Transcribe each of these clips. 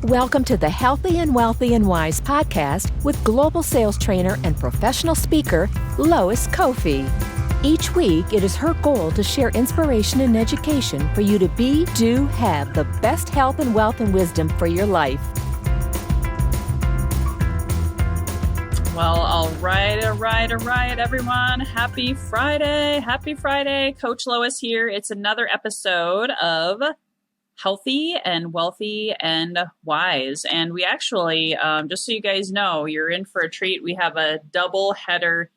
Welcome to the Healthy and Wealthy and Wise podcast with global sales trainer and professional speaker, Lois Kofi. Each week, it is her goal to share inspiration and education for you to be, do, have the best health and wealth and wisdom for your life. Well, all right, everyone. Happy Friday. Happy Friday. Coach Lois here. It's another episode of Healthy and Wealthy and Wise. And we actually, just so you guys know, you're in for a treat. We have a double header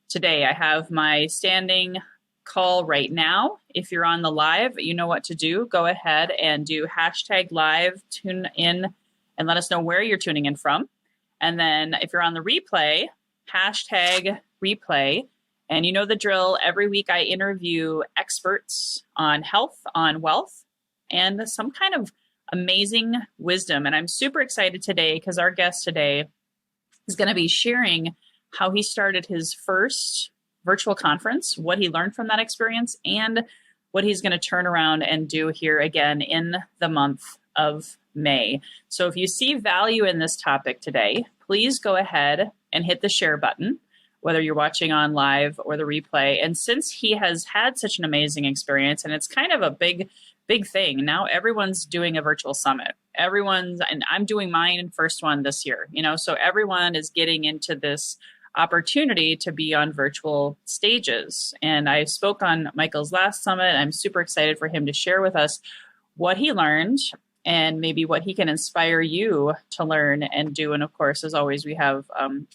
today. I have my standing call right now. If you're on the live, you know what to do. Go ahead and do #live, tune in, and let us know where you're tuning in from. And then if you're on the replay, #replay. And you know the drill. Every week I interview experts on health, on wealth, and some kind of amazing wisdom. And I'm super excited today because our guest today is going to be sharing how he started his first virtual conference, what he learned from that experience, and what he's going to turn around and do here again in the month of May. So if you see value in this topic today, please go ahead and hit the share button, whether you're watching on live or the replay. And since he has had such an amazing experience, and it's kind of a big thing, now everyone's doing a virtual summit. And I'm doing mine first one this year, so everyone is getting into this opportunity to be on virtual stages. And I spoke on Michael's last summit. I'm super excited for him to share with us what he learned and maybe what he can inspire you to learn and do. And of course, as always, we have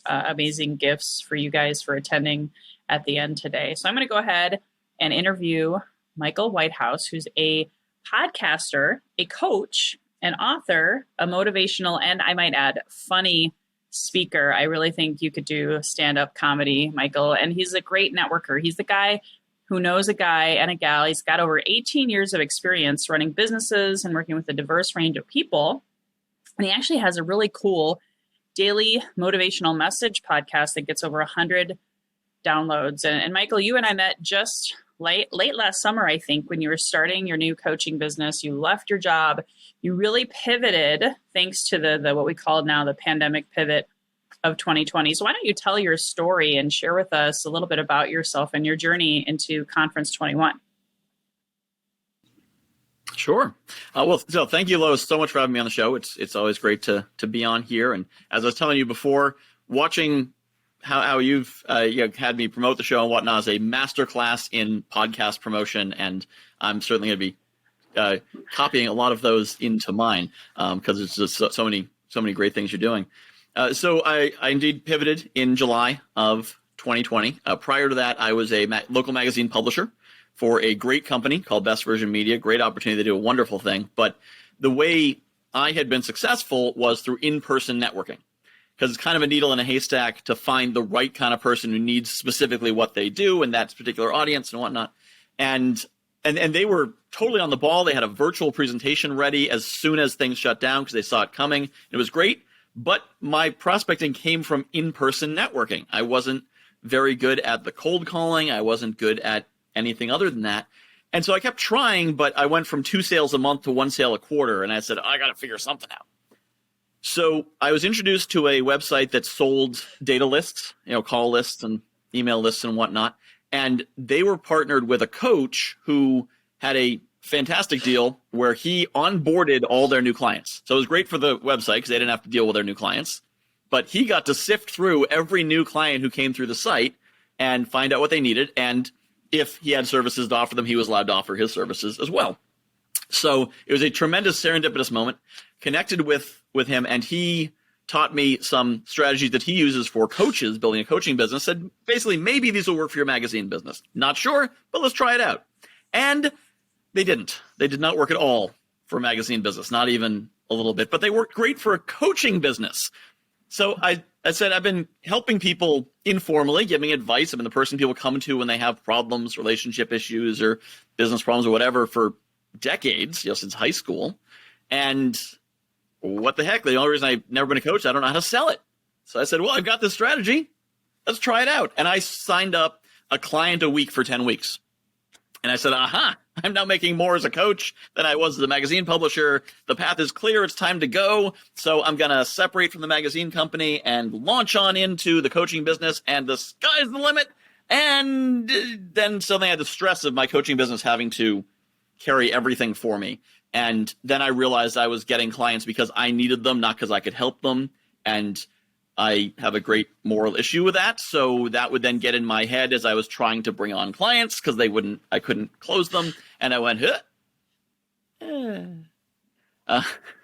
amazing gifts for you guys for attending at the end today. So I'm going to go ahead and interview Michael Whitehouse, who's a podcaster, a coach, an author, a motivational, and I might add, funny speaker. I really think you could do stand-up comedy, Michael. And he's a great networker. He's the guy who knows a guy and a gal. He's got over 18 years of experience running businesses and working with a diverse range of people. And he actually has a really cool daily motivational message podcast that gets over 100 downloads. And Michael, you and I met just late last summer, I think, when you were starting your new coaching business. You left your job. You really pivoted thanks to the what we call now the pandemic pivot of 2020. So why don't you tell your story and share with us a little bit about yourself and your journey into Conference 21? Sure. So thank you, Lois, so much for having me on the show. It's always great to be on here. And as I was telling you before, watching how you've had me promote the show and whatnot is a masterclass in podcast promotion, and I'm certainly going to be copying a lot of those into mine because there's just so many great things you're doing. So I indeed pivoted in July of 2020. Prior to that, I was a local magazine publisher for a great company called Best Version Media. Great opportunity to do a wonderful thing. But the way I had been successful was through in-person networking, because it's kind of a needle in a haystack to find the right kind of person who needs specifically what they do and that particular audience and whatnot. And they were totally on the ball. They had a virtual presentation ready as soon as things shut down because they saw it coming. It was great. But my prospecting came from in-person networking. I wasn't very good at the cold calling. I wasn't good at anything other than that. And so I kept trying, but I went from 2 sales a month to 1 sale a quarter. And I said, I got to figure something out. So I was introduced to a website that sold data lists, call lists and email lists and whatnot. And they were partnered with a coach who had a fantastic deal where he onboarded all their new clients. So it was great for the website because they didn't have to deal with their new clients. But he got to sift through every new client who came through the site and find out what they needed. And if he had services to offer them, he was allowed to offer his services as well. So it was a tremendous serendipitous moment. Connected with him, and he taught me some strategies that he uses for coaches building a coaching business. Said basically, maybe these will work for your magazine business. Not sure, but let's try it out. And they didn't. They did not work at all for a magazine business, not even a little bit. But they worked great for a coaching business. So I said, I've been helping people informally, giving advice. I've been the person people come to when they have problems, relationship issues, or business problems or whatever for decades, since high school. And what the heck? The only reason I've never been a coach, I don't know how to sell it. So I said, well, I've got this strategy. Let's try it out. And I signed up a client a week for 10 weeks. And I said, aha, I'm now making more as a coach than I was as a magazine publisher. The path is clear. It's time to go. So I'm going to separate from the magazine company and launch on into the coaching business, and the sky's the limit. And then suddenly I had the stress of my coaching business having to carry everything for me. And then I realized I was getting clients because I needed them, not because I could help them. And I have a great moral issue with that. So that would then get in my head as I was trying to bring on clients because I couldn't close them. And I went,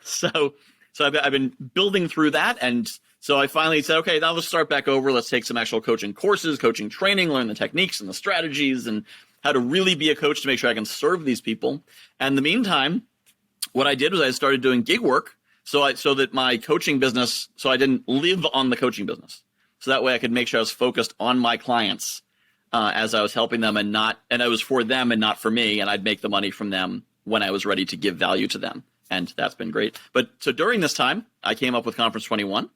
So I've been building through that. And so I finally said, okay, now let's start back over. Let's take some actual coaching courses, coaching training, learn the techniques and the strategies and how to really be a coach to make sure I can serve these people. And in the meantime, what I did was I started doing gig work so that my coaching business, so I didn't live on the coaching business. So that way I could make sure I was focused on my clients as I was helping them, and it was for them and not for me. And I'd make the money from them when I was ready to give value to them. And that's been great. But so during this time, I came up with Conference 21,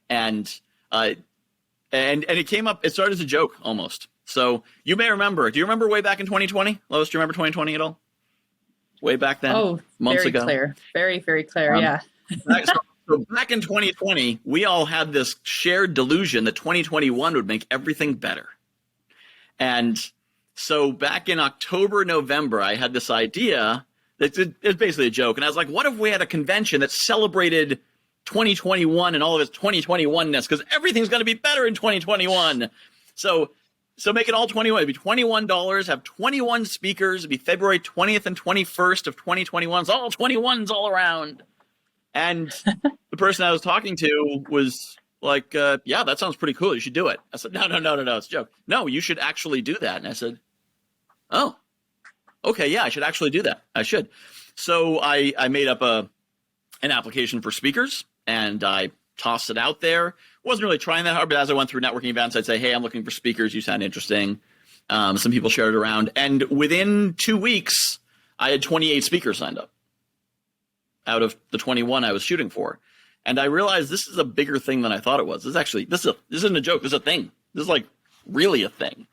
and it came up, it started as a joke almost. So you may remember, do you remember way back in 2020? Lois, do you remember 2020 at all? Way back then? Oh, months very ago? Clear. Very, very clear. Yeah. So back in 2020, we all had this shared delusion that 2021 would make everything better. And so back in October, November, I had this idea. It's basically a joke. And I was like, what if we had a convention that celebrated 2021 and all of its 2021-ness? Because everything's going to be better in 2021. So make it all 21. It'd be $21, have 21 speakers. It'd be February 20th and 21st of 2021. It's all 21s all around. And the person I was talking to was like, yeah, that sounds pretty cool. You should do it. I said, no, it's a joke. No, you should actually do that. And I said, oh, okay, yeah, I should actually do that. I should. So I made up an application for speakers, and I tossed it out there. Wasn't really trying that hard, but as I went through networking events, I'd say, hey, I'm looking for speakers. You sound interesting. Some people shared it around. And within 2 weeks, I had 28 speakers signed up out of the 21 I was shooting for. And I realized this is a bigger thing than I thought it was. This isn't a joke. This is a thing. This is like really a thing.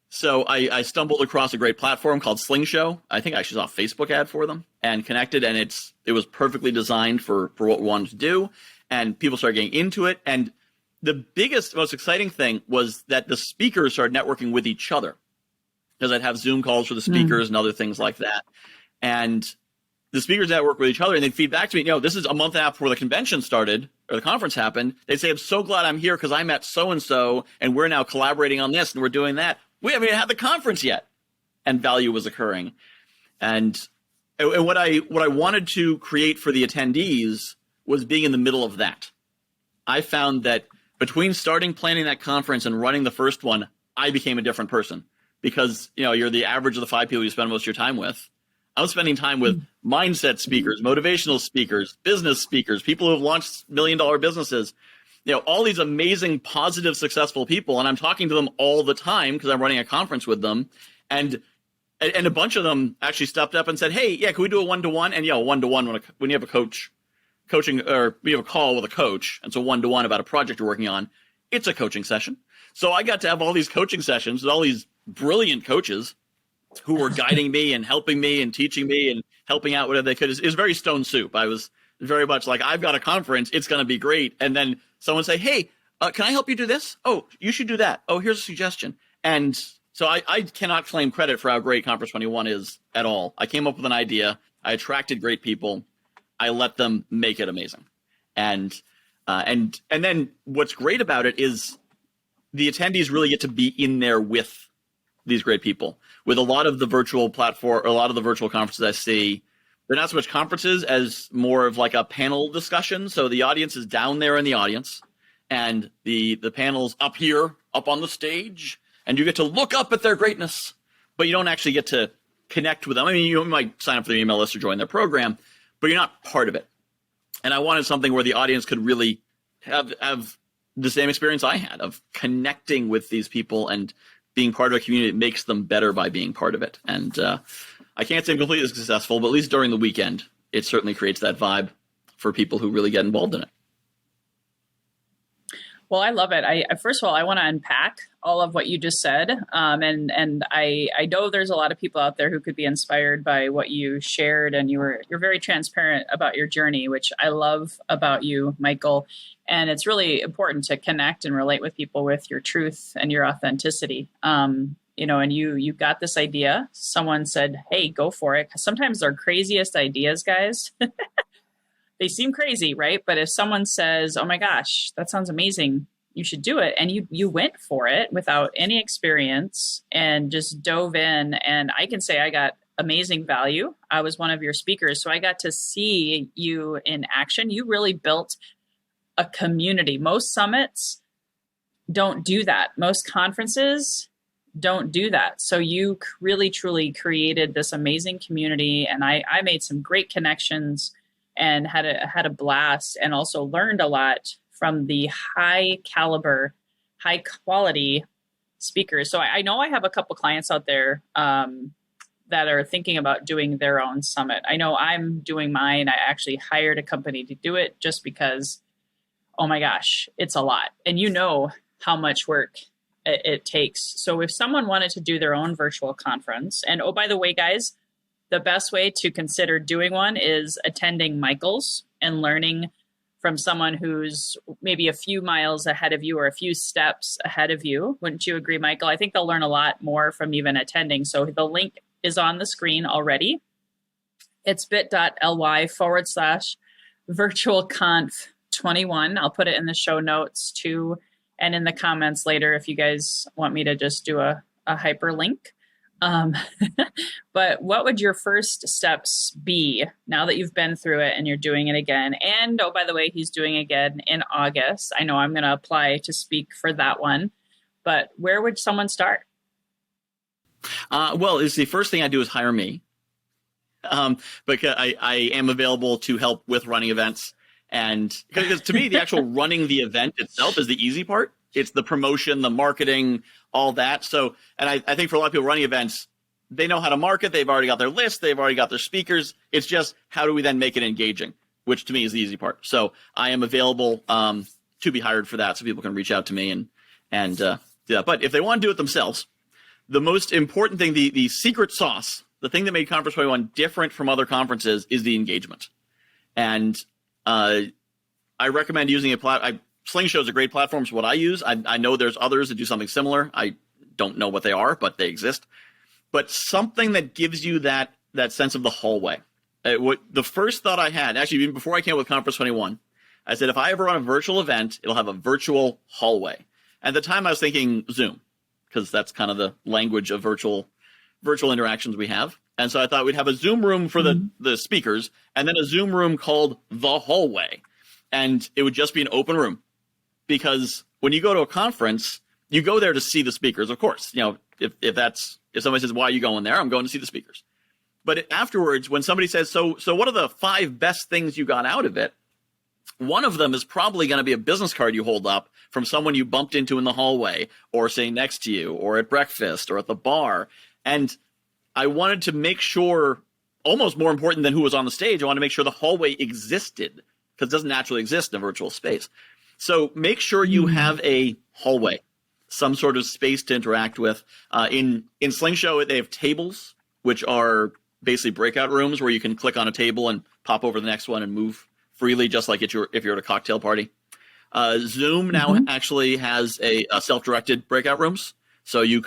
So I stumbled across a great platform called Sling Show. I think I actually saw a Facebook ad for them and connected, and it was perfectly designed for what we wanted to do. And people started getting into it. And the biggest, most exciting thing was that the speakers started networking with each other, because I'd have Zoom calls for the speakers and other things like that. And the speakers network with each other, and they'd feed back to me, this is a month and a half before the convention started or the conference happened. They'd say, I'm so glad I'm here because I met so-and-so and we're now collaborating on this and we're doing that. We haven't even had the conference yet. And value was occurring. And what I wanted to create for the attendees was being in the middle of that. I found that between starting planning that conference and running the first one, I became a different person, because you're the average of the 5 people you spend most of your time with. I was spending time with mindset speakers, motivational speakers, business speakers, people who have launched $1 million businesses, all these amazing, positive, successful people. And I'm talking to them all the time because I'm running a conference with them. And a bunch of them actually stepped up and said, hey, yeah, can we do a one-to-one? And one-to-one, when you have a coaching, or you have a call with a coach, and so one-to-one about a project you're working on, it's a coaching session. So I got to have all these coaching sessions with all these brilliant coaches who were guiding me and helping me and teaching me and helping out whatever they could. It was very stone soup. I was very much like, I've got a conference, it's going to be great. And then someone say, hey, can I help you do this? Oh, you should do that. Oh, here's a suggestion. And so I cannot claim credit for how great Conference 21 is at all. I came up with an idea. I attracted great people. I let them make it amazing. And then what's great about it is the attendees really get to be in there with these great people. With a lot of the virtual platform, or a lot of the virtual conferences I see, they're not so much conferences as more of like a panel discussion. So the audience is down there in the audience, and the panel's up here, up on the stage, and you get to look up at their greatness, but you don't actually get to connect with them. I mean, you might sign up for their email list or join their program, but you're not part of it. And I wanted something where the audience could really have the same experience I had of connecting with these people and being part of a community that makes them better by being part of it. And I can't say I'm completely successful, but at least during the weekend, it certainly creates that vibe for people who really get involved in it. Well, I love it. First of all, I want to unpack all of what you just said, and I know there's a lot of people out there who could be inspired by what you shared, and you're very transparent about your journey, which I love about you, Michael. And it's really important to connect and relate with people with your truth and your authenticity. And you got this idea. Someone said, "Hey, go for it." 'Cause sometimes our craziest ideas, guys. They seem crazy, right? But if someone says, "Oh my gosh, that sounds amazing, you should do it," and you went for it without any experience and just dove in, and I can say I got amazing value. I was one of your speakers, so I got to see you in action. You really built a community. Most summits don't do that. Most conferences don't do that. So you really, truly created this amazing community, and I made some great connections and had a blast, and also learned a lot from the high caliber, high quality speakers. So I know I have a couple clients out there that are thinking about doing their own summit. I know I'm doing mine. I actually hired a company to do it just because, oh my gosh, it's a lot. And you know how much work it takes. So if someone wanted to do their own virtual conference, and oh, by the way, guys, the best way to consider doing one is attending Michael's and learning from someone who's maybe a few miles ahead of you or a few steps ahead of you. Wouldn't you agree, Michael? I think they'll learn a lot more from even attending. So the link is on the screen already. It's bit.ly/virtualconf21. I'll put it in the show notes too, and in the comments later if you guys want me to just do a hyperlink. But what would your first steps be now that you've been through it and you're doing it again? And oh, by the way, he's doing it again in August. I know I'm going to apply to speak for that one, but where would someone start? Well, it's the first thing I do is hire me, because I am available to help with running events. And because to me, the actual running the event itself is the easy part. It's the promotion, the marketing, all that. So, and I think for a lot of people running events, they know how to market. They've already got their list. They've already got their speakers. It's just how do we then make it engaging, which to me is the easy part. So I am available to be hired for that, so people can reach out to me and do that. But if they want to do it themselves, the most important thing, the secret sauce, the thing that made Conference 21 different from other conferences is the engagement. And I recommend using Slingshot is a great platform. It's what I use. I know there's others that do something similar. I don't know what they are, but they exist. But something that gives you that sense of the hallway. The first thought I had, actually, even before I came up with Conference 21, I said, if I ever run a virtual event, it'll have a virtual hallway. At the time, I was thinking Zoom, because that's kind of the language of virtual interactions we have. And so I thought we'd have a Zoom room for the speakers, and then a Zoom room called the hallway. And it would just be an open room. Because when you go to a conference, you go there to see the speakers, of course. You know, if somebody says, why are you going there? I'm going to see the speakers. But afterwards, when somebody says, so what are the 5 best things you got out of it? One of them is probably going to be a business card you hold up from someone you bumped into in the hallway, or say next to you, or at breakfast, or at the bar. And I wanted to make sure, almost more important than who was on the stage, I wanted to make sure the hallway existed, because it doesn't naturally exist in a virtual space. So make sure you have a hallway, some sort of space to interact with. In Slingshot, they have tables, which are basically breakout rooms where you can click on a table and pop over to the next one and move freely, just like if you're at a cocktail party. Zoom now actually has a self-directed breakout rooms, so you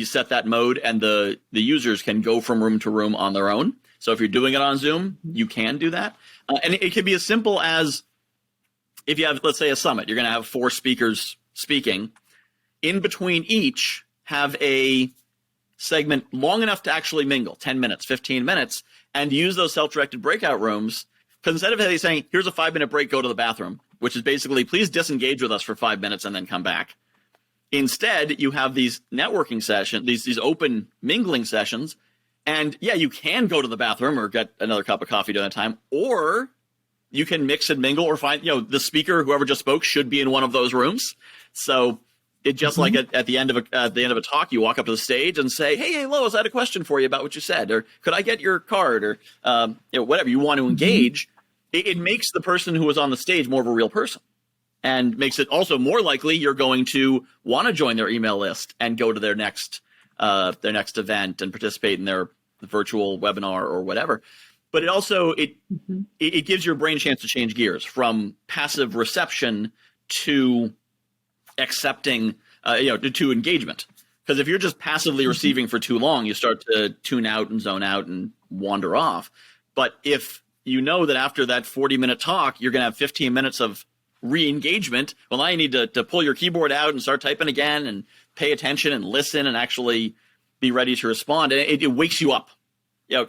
set that mode, and the users can go from room to room on their own. So if you're doing it on Zoom, you can do that. And it can be as simple as, if you have, let's say, a summit, you're going to have 4 speakers speaking. In between each, have a segment long enough to actually mingle, 10 minutes, 15 minutes, and use those self-directed breakout rooms. Because instead of saying, here's a 5-minute break, go to the bathroom, which is basically, please disengage with us for 5 minutes and then come back. Instead, you have these networking sessions, these open mingling sessions. And yeah, you can go to the bathroom or get another cup of coffee during that time, or you can mix and mingle, or find, the speaker, whoever just spoke, should be in one of those rooms. So it just like at the end of a talk, you walk up to the stage and say, hey, Lois, I had a question for you about what you said, or could I get your card, or whatever you want to engage. It makes the person who was on the stage more of a real person. and makes it also more likely you're going to want to join their email list and go to their next event and participate in their virtual webinar or whatever. But it also it gives your brain a chance to change gears from passive reception to accepting, to engagement. Because if you're just passively receiving for too long, you start to tune out and zone out and wander off. But if you know that after that 40-minute talk, you're going to have 15 minutes of re-engagement, well, now you need to pull your keyboard out and start typing again and pay attention and listen and actually be ready to respond. And it wakes you up.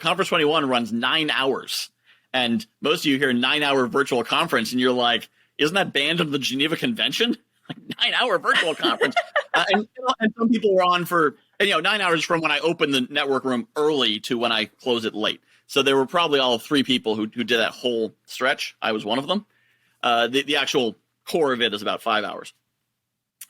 Conference 21 runs 9 hours. And most of you hear 9-hour virtual conference, and you're like, isn't that banned under the Geneva Convention? 9-hour virtual conference. And some people were on for 9 hours from when I opened the network room early to when I close it late. So there were probably all 3 people who did that whole stretch. I was one of them. The actual core of it is about 5 hours.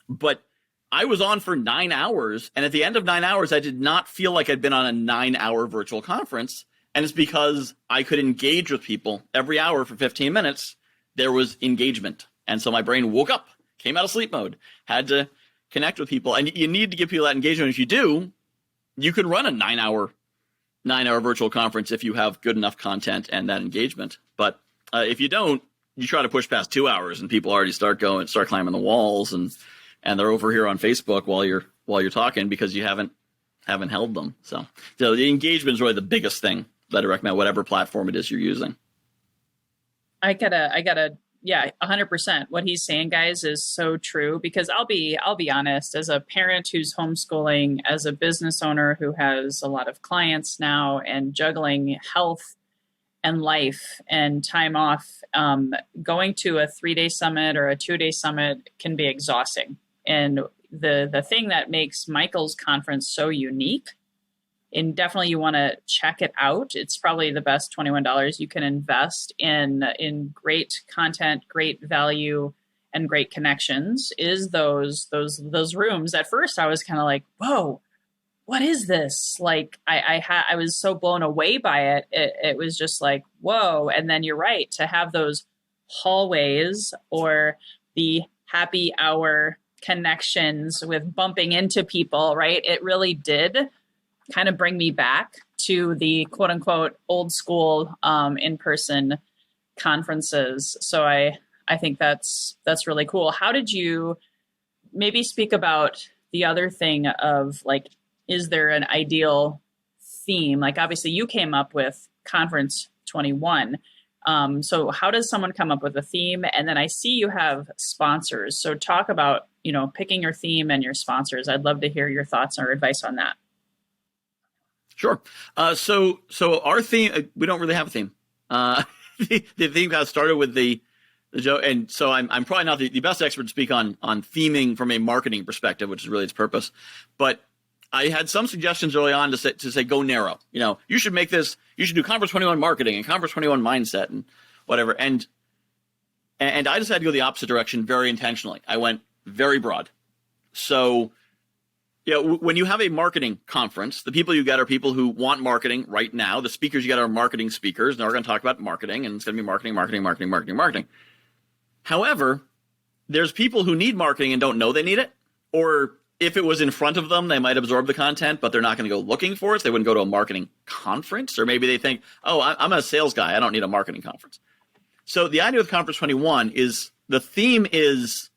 But I was on for 9 hours, and at the end of 9 hours, I did not feel like I'd been on a 9-hour virtual conference. And it's because I could engage with people every hour for 15 minutes. There was engagement. And so my brain woke up, came out of sleep mode, had to connect with people. And you need to give people that engagement. If you do, you can run a 9-hour virtual conference if you have good enough content and that engagement. But if you don't, you try to push past 2 hours and people already start climbing the walls and they're over here on Facebook while you're talking because you haven't held them. So the engagement is really the biggest thing that I recommend, whatever platform it is you're using. I gotta, yeah, 100%. What he's saying, guys, is so true, because I'll be honest, as a parent who's homeschooling, as a business owner who has a lot of clients now and juggling health and life and time off, going to a 3-day summit or a 2-day summit can be exhausting. And the thing that makes Michael's conference so unique, and definitely you want to check it out. It's probably the best $21 you can invest in great content, great value, and great connections, is those rooms. At first I was kind of like, whoa, what is this? Like I was so blown away by it. It was just like, whoa. And then you're right, to have those hallways or the happy hour connections with bumping into people, right? It really did kind of bring me back to the quote unquote old school in-person conferences. So I think that's really cool. How did you maybe speak about the other thing of, like, is there an ideal theme? Like, obviously you came up with Conference 21. So how does someone come up with a theme? And then I see you have sponsors. So talk about, picking your theme and your sponsors. I'd love to hear your thoughts or advice on that. Sure. So our theme, we don't really have a theme. The theme got started with the joke, and so I'm probably not the best expert to speak on theming from a marketing perspective, which is really its purpose. But I had some suggestions early on to say go narrow. You should make this. You should do Conference 21 marketing and Conference 21 mindset and whatever. And I decided to go the opposite direction very intentionally. I went very broad. So, when you have a marketing conference, the people you get are people who want marketing right now. The speakers you get are marketing speakers, and they're going to talk about marketing, and it's going to be marketing. However, there's people who need marketing and don't know they need it, or if it was in front of them, they might absorb the content, but they're not going to go looking for it. So they wouldn't go to a marketing conference, or maybe they think, oh, I'm a sales guy, I don't need a marketing conference. So the idea with Conference 21 is the theme is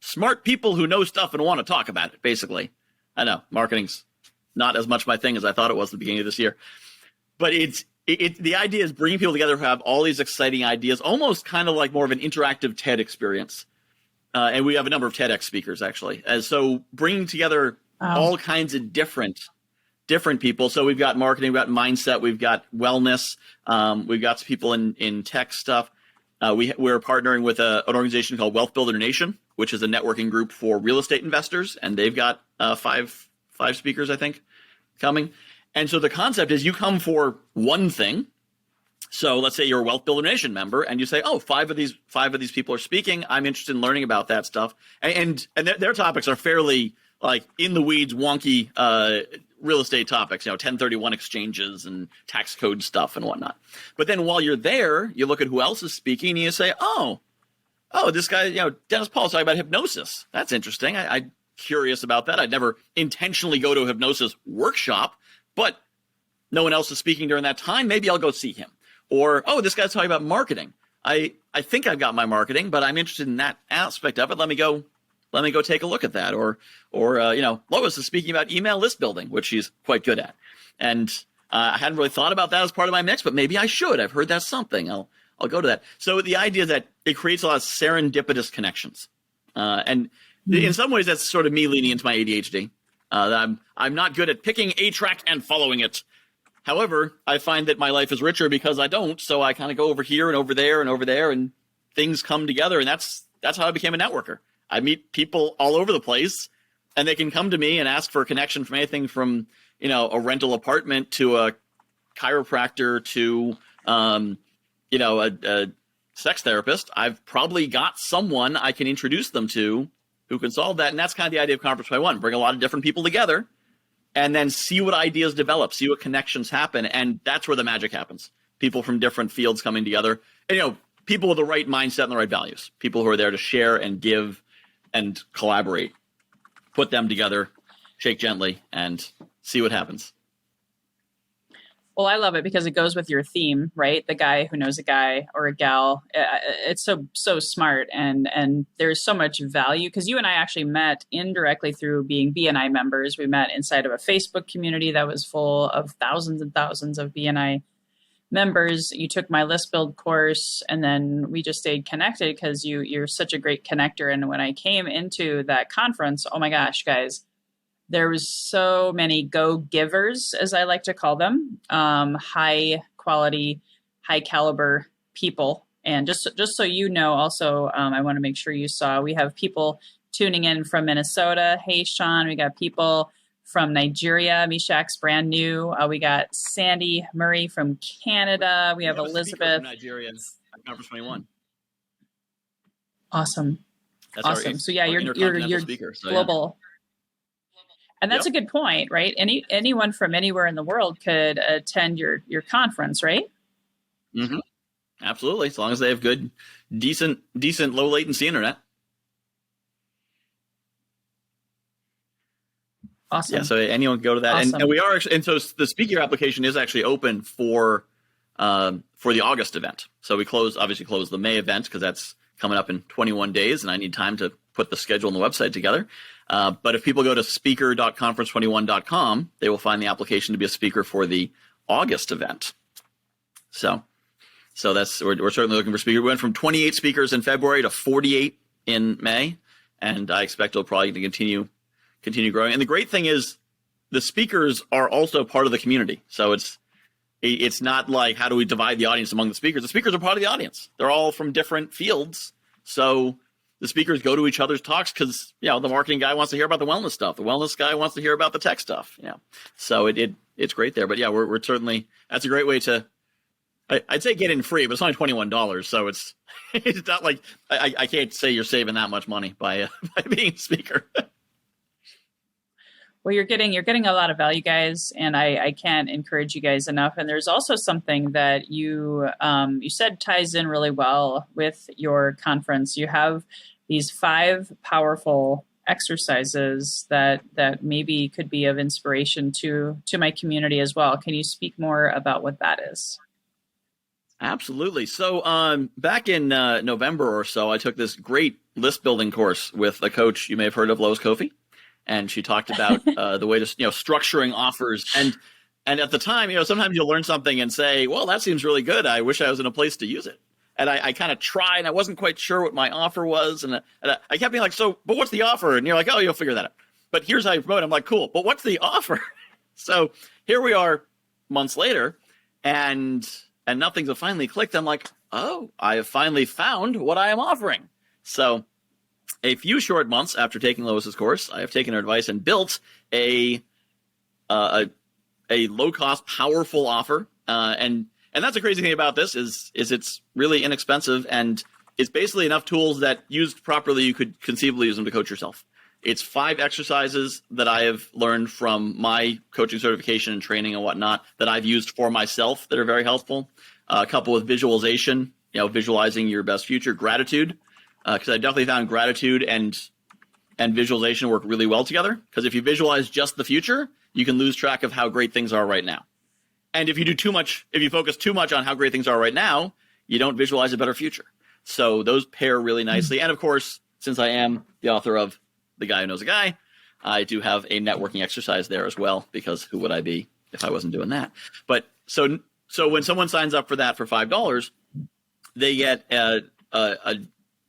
smart people who know stuff and want to talk about it, basically. I know marketing's not as much my thing as I thought it was at the beginning of this year. But the idea is bringing people together who have all these exciting ideas, almost kind of like more of an interactive TED experience. And we have a number of TEDx speakers, actually. And so bringing together all kinds of different people. So we've got marketing, we've got mindset, we've got wellness, we've got some people in tech stuff. We're partnering with an organization called Wealth Builder Nation, which is a networking group for real estate investors, and they've got five speakers, I think, coming. And so the concept is you come for one thing. So let's say you're a Wealth Builder Nation member, and you say, "Oh, five of these people are speaking. I'm interested in learning about that stuff." And their topics are fairly like in the weeds, wonky real estate topics, 1031 exchanges and tax code stuff and whatnot. But then while you're there, you look at who else is speaking, and you say, "Oh, oh, this guy, Dennis Paul's talking about hypnosis. That's interesting. I'm curious about that. I'd never intentionally go to a hypnosis workshop, but no one else is speaking during that time. Maybe I'll go see him. Or, oh, this guy's talking about marketing. I think I've got my marketing, but I'm interested in that aspect of it. Let me go take a look at that. Or Lois is speaking about email list building, which she's quite good at. And I hadn't really thought about that as part of my mix, but maybe I should. I've heard that's something. I'll go to that. So the idea that it creates a lot of serendipitous connections. And in some ways, that's sort of me leaning into my ADHD. That I'm not good at picking a track and following it. However, I find that my life is richer because I don't. So I kind of go over here and over there and over there, and things come together. And that's how I became a networker. I meet people all over the place, and they can come to me and ask for a connection from anything from, a rental apartment to a chiropractor to, a sex therapist. I've probably got someone I can introduce them to who can solve that. And that's kind of the idea of Conference 21. Bring a lot of different people together and then see what ideas develop, see what connections happen. And that's where the magic happens. People from different fields coming together. And, people with the right mindset and the right values. People who are there to share and give and collaborate. Put them together, shake gently, and see what happens. Well, I love it because it goes with your theme, right? The guy who knows a guy or a gal. It's so smart, and there's so much value because you and I actually met indirectly through being BNI members. We met inside of a Facebook community that was full of thousands and thousands of BNI members. You took my list build course, and then we just stayed connected because you're such a great connector. And when I came into that conference, oh my gosh, guys, there was so many go-givers, as I like to call them, high quality, high caliber people. And just so you know, also, I want to make sure you saw, we have people tuning in from Minnesota. Hey, Sean, we got people from Nigeria. Mishak's brand new. We got Sandy Murray from Canada. We have Elizabeth. From Nigeria at Conference 21. Awesome. That's awesome. So yeah, you're speaker, so global. Yeah. And that's a good point, right? Anyone from anywhere in the world could attend your conference, right? Mm-hmm. Absolutely, as long as they have good, decent, low latency internet. Awesome. Yeah, so anyone can go to that, awesome. and we are actually, and so the speaker application is actually open for the August event. So we obviously close the May event because that's coming up in 21 days, and I need time to put the schedule and the website together. But if people go to speaker.conference21.com, they will find the application to be a speaker for the August event. So that's we're certainly looking for speakers. We went from 28 speakers in February to 48 in May, and I expect it'll probably continue growing. And the great thing is the speakers are also part of the community. So it's not like, how do we divide the audience among the speakers? The speakers are part of the audience. They're all from different fields. So the speakers go to each other's talks because, the marketing guy wants to hear about the wellness stuff. The wellness guy wants to hear about the tech stuff. So it's great there. But yeah, we're certainly, that's a great way to, I'd say get in free, but it's only $21. So it's not like, I can't say you're saving that much money by being a speaker. Well, you're getting a lot of value, guys, and I can't encourage you guys enough. And there's also something that you said ties in really well with your conference. You have these 5 powerful exercises that maybe could be of inspiration to my community as well. Can you speak more about what that is? Absolutely. So back in November or so, I took this great list building course with a coach you may have heard of, Lois Kofi. And she talked about the way to, structuring offers. And at the time, sometimes you'll learn something and say, well, that seems really good. I wish I was in a place to use it. And I kind of tried, and I wasn't quite sure what my offer was. And I kept being like, but what's the offer? And you're like, oh, you'll figure that out. But here's how you promote it. I'm like, cool, but what's the offer? So here we are months later, and nothing's finally clicked. I'm like, oh, I have finally found what I am offering. So a few short months after taking Lois's course, I have taken her advice and built a low-cost, powerful offer. And that's the crazy thing about this is it's really inexpensive, and it's basically enough tools that used properly, you could conceivably use them to coach yourself. It's 5 exercises that I have learned from my coaching certification and training and whatnot that I've used for myself that are very helpful. A couple with visualization, visualizing your best future, gratitude, because I definitely found gratitude and visualization work really well together. Because if you visualize just the future, you can lose track of how great things are right now. And if you focus too much on how great things are right now, you don't visualize a better future. So those pair really nicely. And of course, since I am the author of The Guy Who Knows a Guy, I do have a networking exercise there as well, because who would I be if I wasn't doing that? But so when someone signs up for that for $5, they get a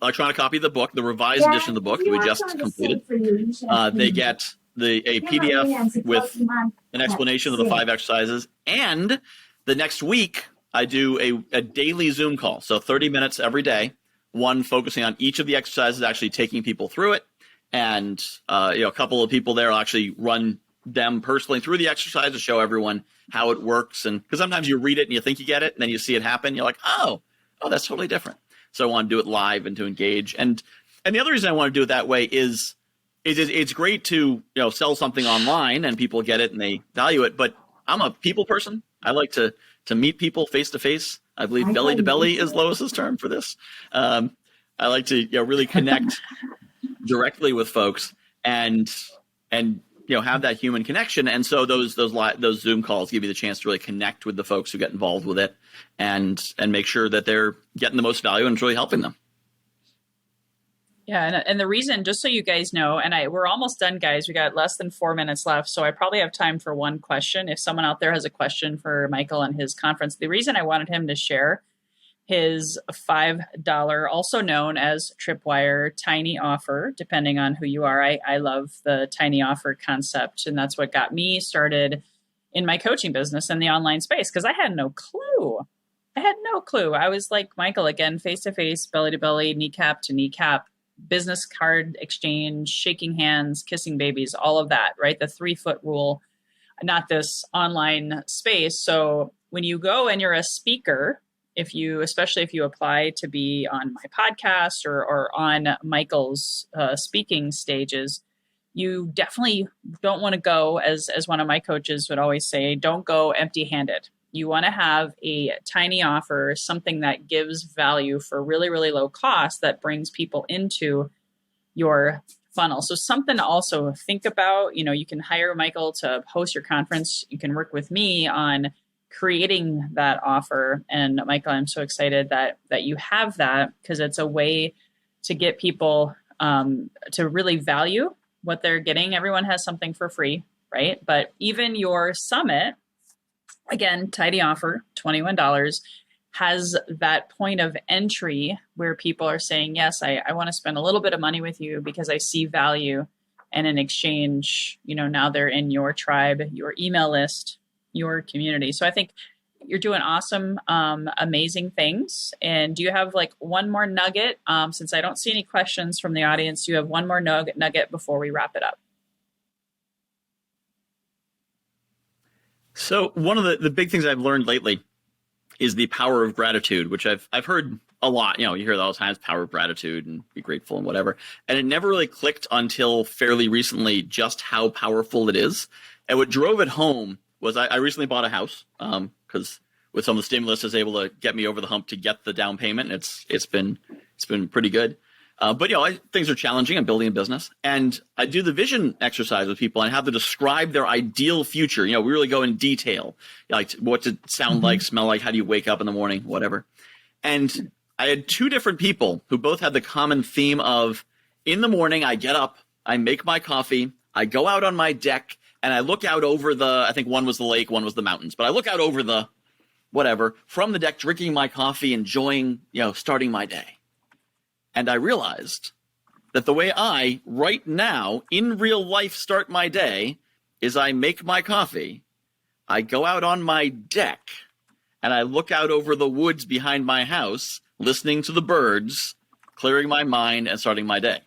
electronic copy of the book, the revised edition of the book that we just completed. They get a PDF with an explanation of the 5 exercises. And the next week, I do a daily Zoom call. So 30 minutes every day, one focusing on each of the exercises, actually taking people through it. And a couple of people there will actually run them personally through the exercise to show everyone how it works. And because sometimes you read it and you think you get it, and then you see it happen. You're like, oh, that's totally different. So I want to do it live and to engage. And the other reason I want to do it that way is it's great to sell something online and people get it and they value it. But I'm a people person. I like to meet people face to face. I believe belly to belly is Lois's term for this. I like to really connect directly with folks and have that human connection. And so those Zoom calls give you the chance to really connect with the folks who get involved with it and make sure that they're getting the most value and it's really helping them. Yeah, and the reason, just so you guys know, and we're almost done, guys. We got less than 4 minutes left, so I probably have time for one question. If someone out there has a question for Michael and his conference, the reason I wanted him to share his $5, also known as Tripwire tiny offer, depending on who you are. I love the tiny offer concept, and that's what got me started in my coaching business in the online space, because I had no clue. I was like Michael, again, face-to-face, belly-to-belly, kneecap to kneecap, business card exchange, shaking hands, kissing babies, all of that, right? The 3-foot rule, not this online space. So when you go and you're a speaker, especially if you apply to be on my podcast or on Michael's speaking stages, you definitely don't want to go, as one of my coaches would always say, don't go empty-handed. You want to have a tiny offer, something that gives value for really, really low cost that brings people into your funnel. So something to also think about. You can hire Michael to host your conference. You can work with me on creating that offer. And Michael, I'm so excited that you have that, because it's a way to get people to really value what they're getting. Everyone has something for free, right? But even your summit, again, tidy offer, $21, has that point of entry where people are saying, yes, I want to spend a little bit of money with you because I see value. And in exchange, now they're in your tribe, your email list, your community. So I think you're doing awesome, amazing things. And do you have one more nugget? Since I don't see any questions from the audience, do you have one more nugget before we wrap it up? So one of the big things I've learned lately is the power of gratitude, which I've heard a lot. You hear that all the time, power of gratitude and be grateful and whatever. And it never really clicked until fairly recently just how powerful it is. And what drove it home was I recently bought a house because with some of the stimulus, I was able to get me over the hump to get the down payment. And it's been pretty good. But things are challenging. I'm building a business, and I do the vision exercise with people and have to describe their ideal future. We really go in detail, like what does it sound like, smell like, how do you wake up in the morning, whatever. And I had 2 different people who both had the common theme of, in the morning, I get up, I make my coffee, I go out on my deck, and I look out over I think one was the lake, one was the mountains, but I look out over the whatever from the deck, drinking my coffee, enjoying, starting my day. And I realized that the way I, right now, in real life, start my day is I make my coffee, I go out on my deck, and I look out over the woods behind my house, listening to the birds, clearing my mind, and starting my day.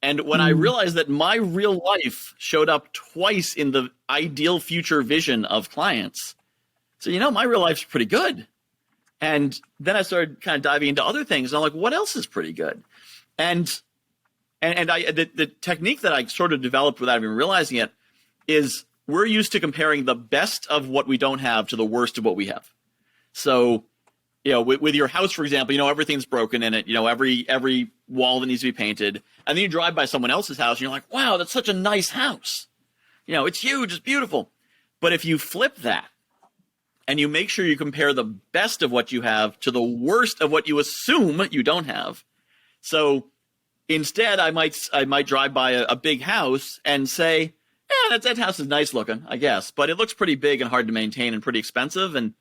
And when I realized that my real life showed up twice in the ideal future vision of clients, so, my real life's pretty good. And then I started kind of diving into other things. And I'm like, what else is pretty good? And the technique that I sort of developed without even realizing it is we're used to comparing the best of what we don't have to the worst of what we have. So with your house, for example, everything's broken in it, every wall that needs to be painted. And then you drive by someone else's house and you're like, wow, that's such a nice house. It's huge, it's beautiful. But if you flip that and you make sure you compare the best of what you have to the worst of what you assume you don't have. So instead, I might drive by a big house and say, yeah, that house is nice looking, I guess, but it looks pretty big and hard to maintain and pretty expensive. And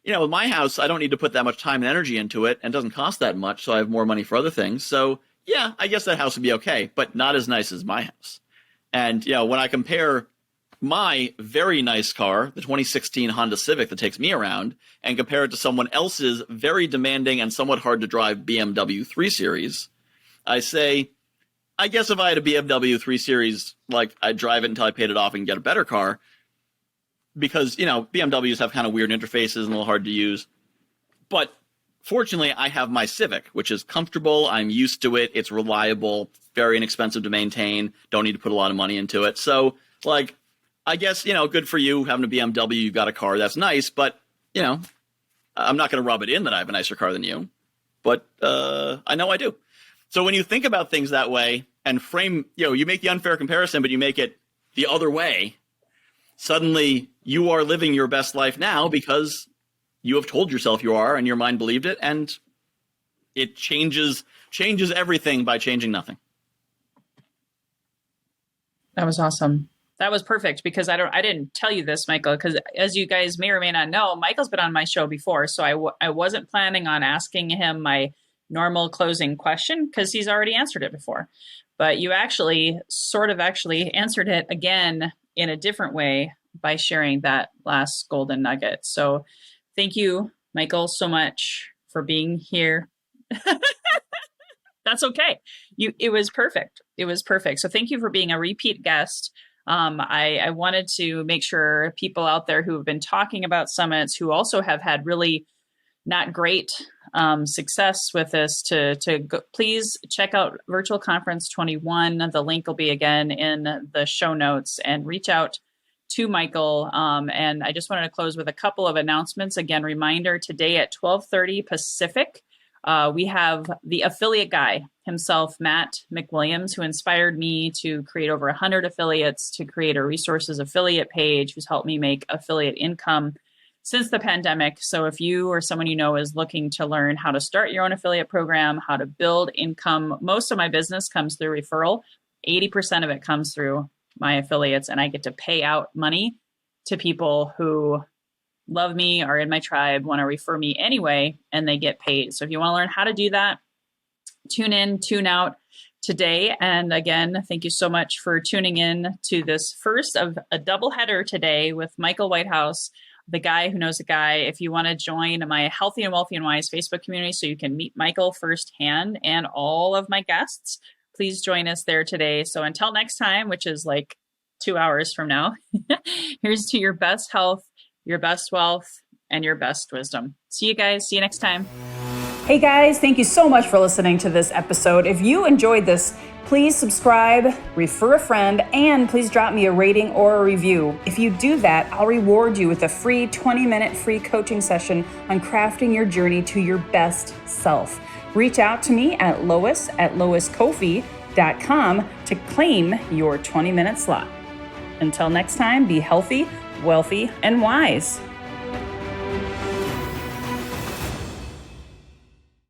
with my house, I don't need to put that much time and energy into it, and it doesn't cost that much, so I have more money for other things. So, yeah, I guess that house would be okay, but not as nice as my house. And, when I compare my very nice car, the 2016 Honda Civic that takes me around, and compare it to someone else's very demanding and somewhat hard to drive BMW 3 Series, I say, I guess if I had a BMW 3 Series, I'd drive it until I paid it off and get a better car. Because, BMWs have kind of weird interfaces and a little hard to use. But fortunately, I have my Civic, which is comfortable. I'm used to it. It's reliable, very inexpensive to maintain. Don't need to put a lot of money into it. So, I guess, good for you having a BMW. You've got a car. That's nice. But, I'm not going to rub it in that I have a nicer car than you. But I know I do. So when you think about things that way and frame, you make the unfair comparison, but you make it the other way, suddenly you are living your best life now because you have told yourself you are and your mind believed it, and it changes everything by changing nothing. That was awesome. That was perfect, because I didn't tell you this, Michael, because as you guys may or may not know, Michael's been on my show before, so I wasn't planning on asking him my normal closing question because he's already answered it before. But you actually answered it again in a different way by sharing that last golden nugget. So thank you, Michael, so much for being here. That's okay. It was perfect. It was perfect. So thank you for being a repeat guest. I wanted to make sure people out there who have been talking about summits, who also have had really not great success with this, to go, please check out Virtual Conference 21. The link will be again in the show notes, and reach out to Michael. And I just wanted to close with a couple of announcements. Again, reminder, today at 12:30 Pacific, we have the affiliate guy himself, Matt McWilliams, who inspired me to create over 100 affiliates, to create a resources affiliate page, who's helped me make affiliate income since the pandemic. So if you or someone you know is looking to learn how to start your own affiliate program, how to build income, most of my business comes through referral. 80% of it comes through my affiliates, and I get to pay out money to people who love me, are in my tribe, want to refer me anyway, and they get paid. So if you want to learn how to do that, tune in, tune out today. And again, thank you so much for tuning in to this first of a double header today with Michael Whitehouse, the guy who knows a guy. If you want to join my Healthy and Wealthy and Wise Facebook community so you can meet Michael firsthand and all of my guests, please join us there today. So until next time, which is 2 hours from now, here's to your best health, your best wealth, and your best wisdom. See you guys. See you next time. Hey guys, thank you so much for listening to this episode. If you enjoyed this, please subscribe, refer a friend, and please drop me a rating or a review. If you do that, I'll reward you with a free 20-minute free coaching session on crafting your journey to your best self. Reach out to me at lois@loiscoffee.com to claim your 20-minute slot. Until next time, be healthy, wealthy, and wise.